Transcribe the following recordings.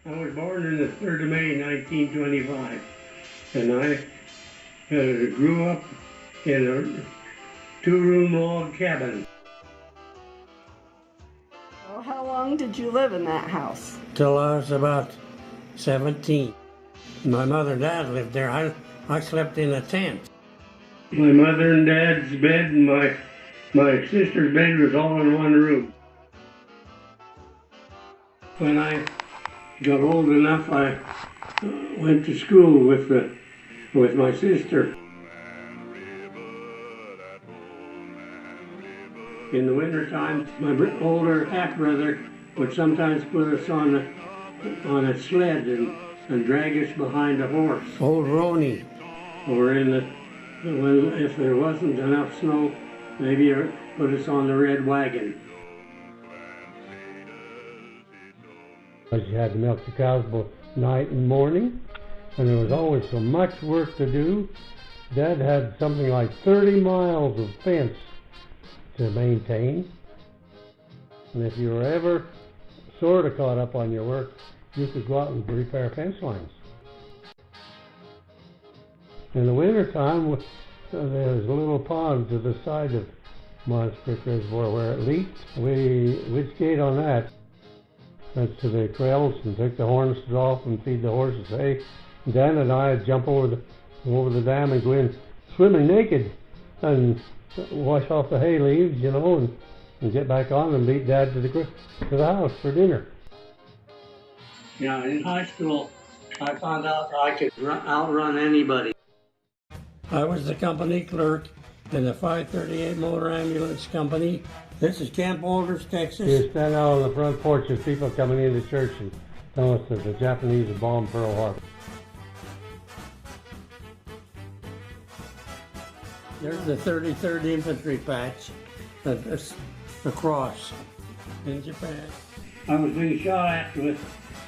I was born on the 3rd of May, 1925, and I grew up in a 2-room log cabin. Well, how long did you live in that house? Till I was about 17. My mother and dad lived there. I slept in a tent. My mother and dad's bed and my sister's bed was all in one room. When I got old enough, I went to school with my sister. In the wintertime, my older half-brother would sometimes put us on a sled and drag us behind a horse. Old Roni. Or if there wasn't enough snow, maybe put us on the red wagon. You had to milk the cows both night and morning, and there was always so much work to do. Dad had something like 30 miles of fence to maintain, and if you were ever sort of caught up on your work, you could go out and repair fence lines. In the wintertime, there was a little pond to the side of Mons Creek Reservoir where it leaked. We'd skate on that. Went to the trails and take the harnesses off and feed the horses hay. Dan and I would jump over the dam and go in swimming naked and wash off the hay leaves, and get back on and beat Dad to the house for dinner. In high school, I found out I could outrun anybody. I was the company clerk in the 538 Motor Ambulance Company. This is Camp Alders, Texas. You stand out on the front porch with people coming into church and tell us that the Japanese had bombed Pearl Harbor. There's the 33rd Infantry patch across in Japan. I was being shot at with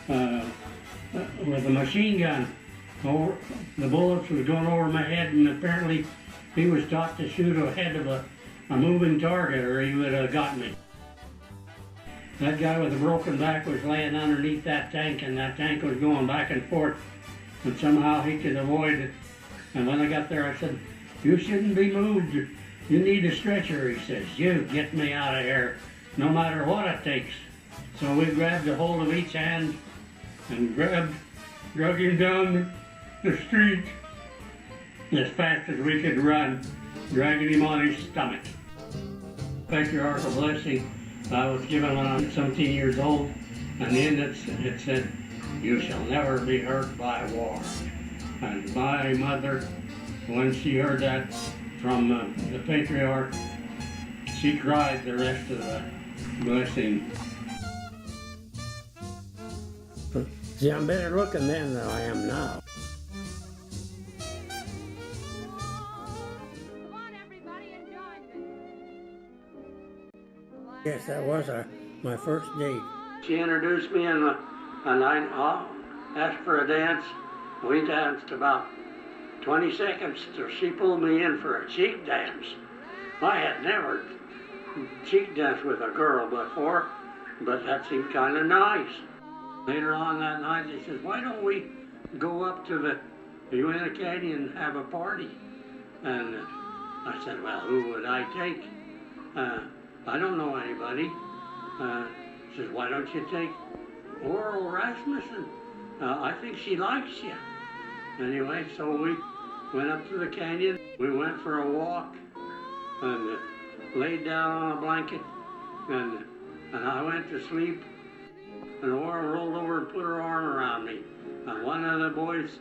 a machine gun. The bullets were going over my head, and apparently he was taught to shoot ahead of a moving target, or he would have got me. That guy with a broken back was laying underneath that tank, and that tank was going back and forth, and somehow he could avoid it. And when I got there, I said, "You shouldn't be moved. You need a stretcher," he says. "You get me out of here, no matter what it takes." So we grabbed a hold of each hand and drug him down the street as fast as we could run, dragging him on his stomach. Patriarchal blessing I was given when I was 17 years old, and in it said, "You shall never be hurt by war." And my mother, when she heard that from the patriarch, she cried the rest of the blessing. See, I'm better looking then than I am now. Yes, that was my first date. She introduced me, and I asked for a dance. We danced about 20 seconds till she pulled me in for a cheek dance. I had never cheek danced with a girl before, but that seemed kind of nice. Later on that night, she says, "Why don't we go up to the Uinta Canyon and have a party?" And I said, "Well, who would I take? I don't know anybody." She says, "Why don't you take Oral Rasmussen? I think she likes you." Anyway, so we went up to the canyon. We went for a walk and laid down on a blanket, and I went to sleep. And Oral rolled over and put her arm around me. And one of the boys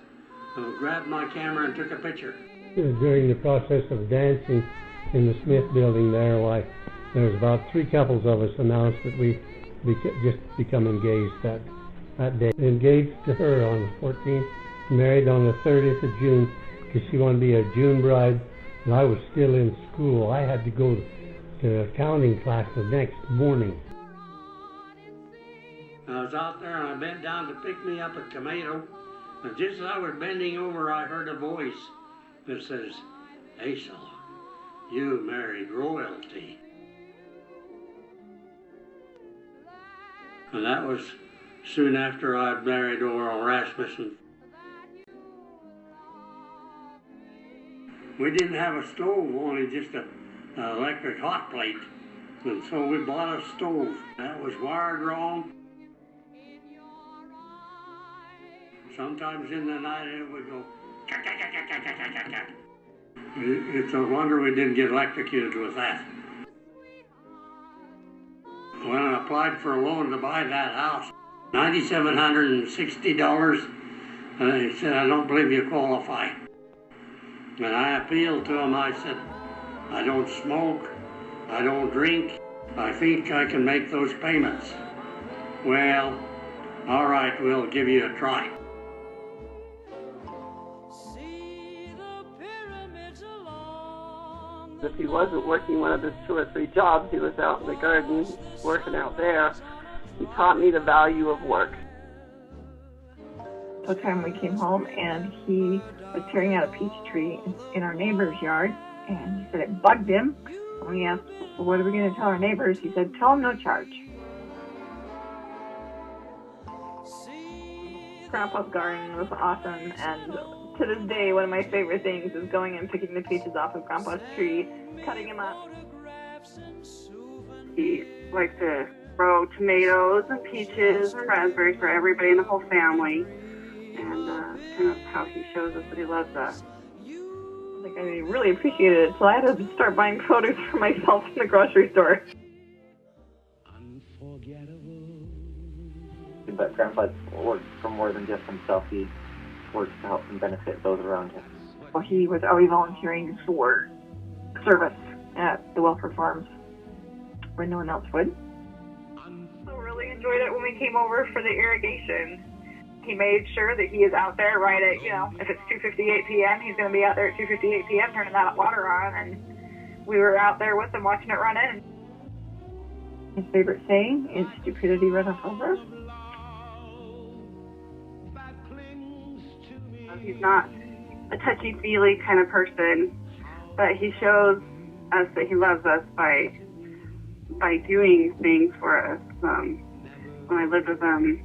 grabbed my camera and took a picture. During the process of dancing in the Smith building there was about 3 couples of us announced that we just become engaged that day. Engaged to her on the 14th, married on the 30th of June, because she wanted to be a June bride, and I was still in school. I had to go to accounting class the next morning. I was out there and I bent down to pick me up a tomato, and just as I was bending over, I heard a voice that says, "Acel, you married royalty." And that was soon after I'd married Oral Rasmussen. We didn't have a stove, only just an electric hot plate. And so we bought a stove. That was wired wrong. Sometimes in the night it would go, chack, chack, chack, chack, chack, chack, chack, chack. It's a wonder we didn't get electrocuted with that. When I applied for a loan to buy that house, $9,760, he said, I don't believe you qualify. And I appealed to him. I said, I don't smoke, I don't drink. I think I can make those payments. Well, all right, we'll give you a try. If he wasn't working one of his 2 or 3 jobs, he was out in the garden working out there. He taught me the value of work. One time we came home and he was tearing out a peach tree in our neighbor's yard, and he said it bugged him. When we asked, well, what are we going to tell our neighbors? He said, tell them no charge. Grandpa's garden was awesome, and to this day, one of my favorite things is going and picking the peaches off of Grandpa's tree, cutting them up. He liked to grow tomatoes and peaches and raspberries for everybody in the whole family, and kind of how he shows us that he loves us. I think I really appreciated it, so I had to start buying produce for myself in the grocery store. But Grandpa worked for more than just himself. He works to help and benefit those around him. Well, he was always volunteering for service at the welfare farms when no one else would. I really enjoyed it when we came over for the irrigation. He made sure that he is out there right at, if it's 2:58 p.m., he's going to be out there at 2:58 p.m. turning that water on, and we were out there with him watching it run in. His favorite saying is stupidity runneth over. He's not a touchy-feely kind of person, but he shows us that he loves us by doing things for us. When I lived with him,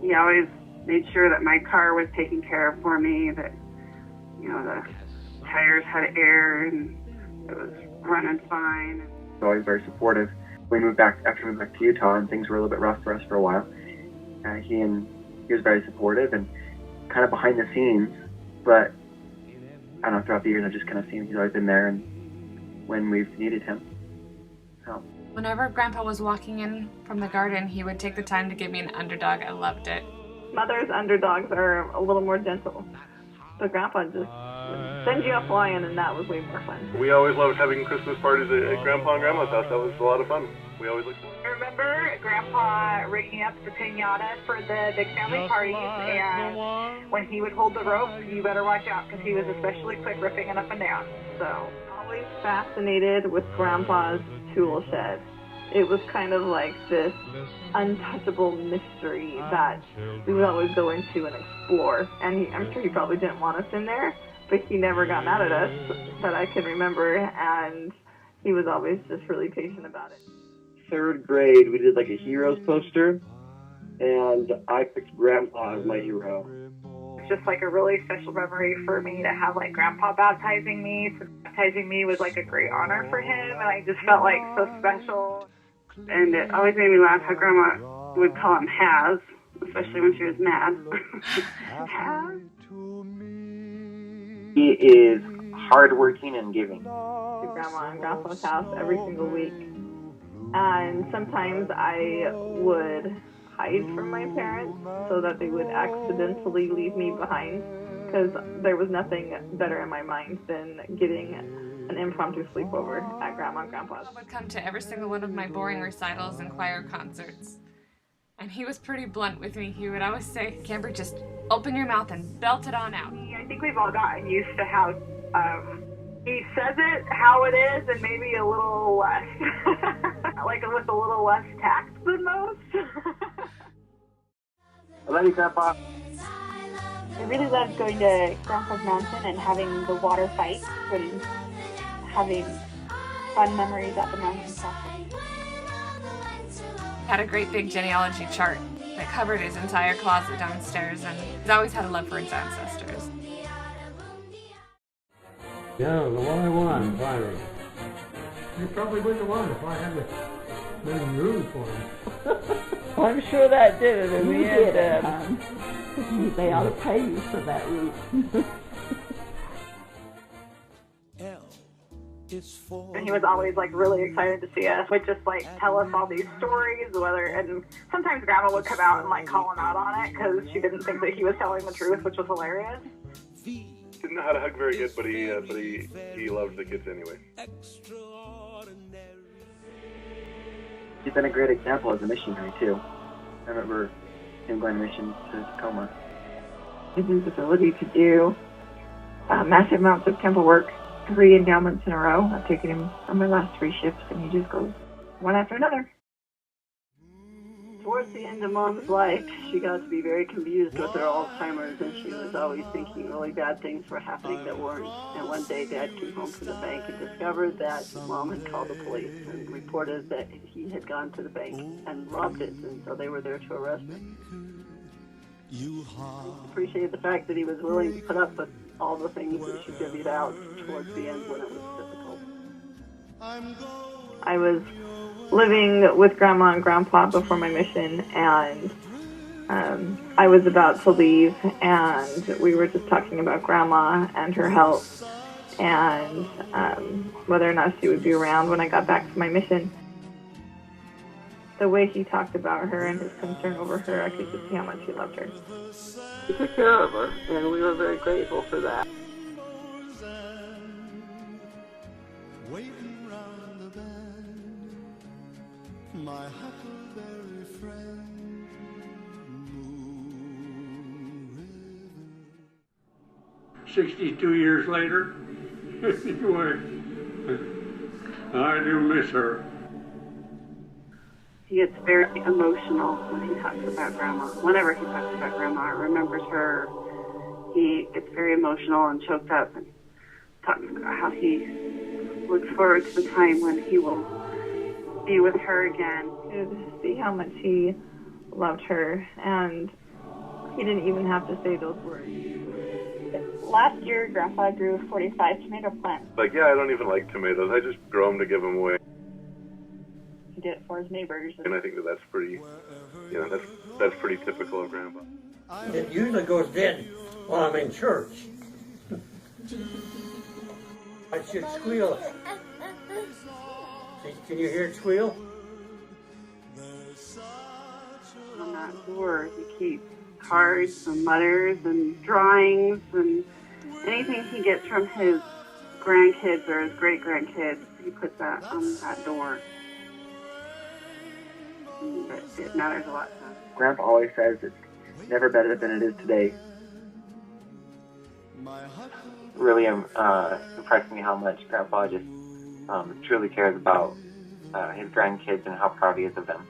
he always made sure that my car was taken care of for me, that, the tires had air and it was running fine. He's always very supportive. After we moved back to Utah, and things were a little bit rough for us for a while, he was very supportive and kind of behind the scenes, but I don't know, throughout the years I've just kind of seen he's always been there and when we've needed him. So. Whenever Grandpa was walking in from the garden, he would take the time to give me an underdog. I loved it. Mother's underdogs are a little more gentle, but Grandpa just sends you up flying, and that was way more fun. We always loved having Christmas parties at Grandpa and Grandma's house. That was a lot of fun. We always looked forward. I remember Grandpa rigging up the piñata for the big family parties, and when he would hold the rope, you better watch out because he was especially quick ripping it up and down. So, always fascinated with Grandpa's tool shed. It was kind of like this untouchable mystery that we would always go into and explore. And I'm sure he probably didn't want us in there, but he never got mad at us that I can remember, and he was always just really patient about it. 3rd grade, we did like a heroes poster, and I picked Grandpa as my hero. It's just like a really special memory for me to have like Grandpa baptizing me. So baptizing me was like a great honor for him, and I just felt like so special. And it always made me laugh how Grandma would call him Has, especially when she was mad. Has? He is hardworking and giving. Grandma and Grandpa's house every single week. And sometimes I would hide from my parents so that they would accidentally leave me behind, because there was nothing better in my mind than getting an impromptu sleepover at Grandma and Grandpa's. He would come to every single one of my boring recitals and choir concerts. And he was pretty blunt with me. He would always say, Camber, just open your mouth and belt it on out. I think we've all gotten used to how he says it, how it is, and maybe a little less. Like with a little less tact than most. I love you, Grandpa. I really loved going to Grandpa's mountain and having the water fight and having fun memories at the mountain top. Had a great big genealogy chart that covered his entire closet downstairs, and he's always had a love for his ancestors. Yeah, the one I won, finally. You probably wouldn't have won if I hadn't been rude for him. Well, I'm sure that did it in the end. They ought to pay you for that route. And he was always like really excited to see us. Would just like tell us all these stories, and sometimes Grandma would come out and like call him out on it because she didn't think that he was telling the truth, which was hilarious. Didn't know how to hug very good, but he loved the kids anyway. He's been a great example as a missionary too. I remember him going to mission to Tacoma. His ability to do massive amounts of temple work, 3 endowments in a row. I've taken him on my last 3 ships, and he just goes one after another. Towards the end of Mom's life, she got to be very confused with her Alzheimer's, and she was always thinking really bad things were happening that weren't. And one day, Dad came home from the bank and discovered that Mom had called the police and reported that he had gone to the bank and robbed it, and so they were there to arrest him. I appreciated the fact that he was willing to put up with all the things that she divvied out towards the end when it was difficult. I was living with Grandma and Grandpa before my mission, and I was about to leave, and we were just talking about Grandma and her health, and whether or not she would be around when I got back from my mission. The way he talked about her and his concern over her, I could just see how much he loved her. He took care of her, and we were very grateful for that. My huckleberry friend, Moon River. 62 years later, I do miss her. He gets very emotional when he talks about Grandma. Whenever he talks about Grandma, or remembers her, he gets very emotional and choked up and talks about how he looks forward to the time when he will be with her again. To see how much he loved her, and he didn't even have to say those words. Last year, Grandpa grew 45 tomato plants. Like, yeah, I don't even like tomatoes. I just grow them to give them away. He did it for his neighbors. And I think that's pretty, that's pretty typical of Grandpa. It usually goes dead while I'm in church. I should squeal. Can you hear it squeal? On that door, he keeps cards and letters and drawings and anything he gets from his grandkids or his great-grandkids, he puts that on that door. But it matters a lot to him. Grandpa always says it's never better than it is today. Really impressed me how much Grandpa just truly cares about his grandkids and how proud he is of them.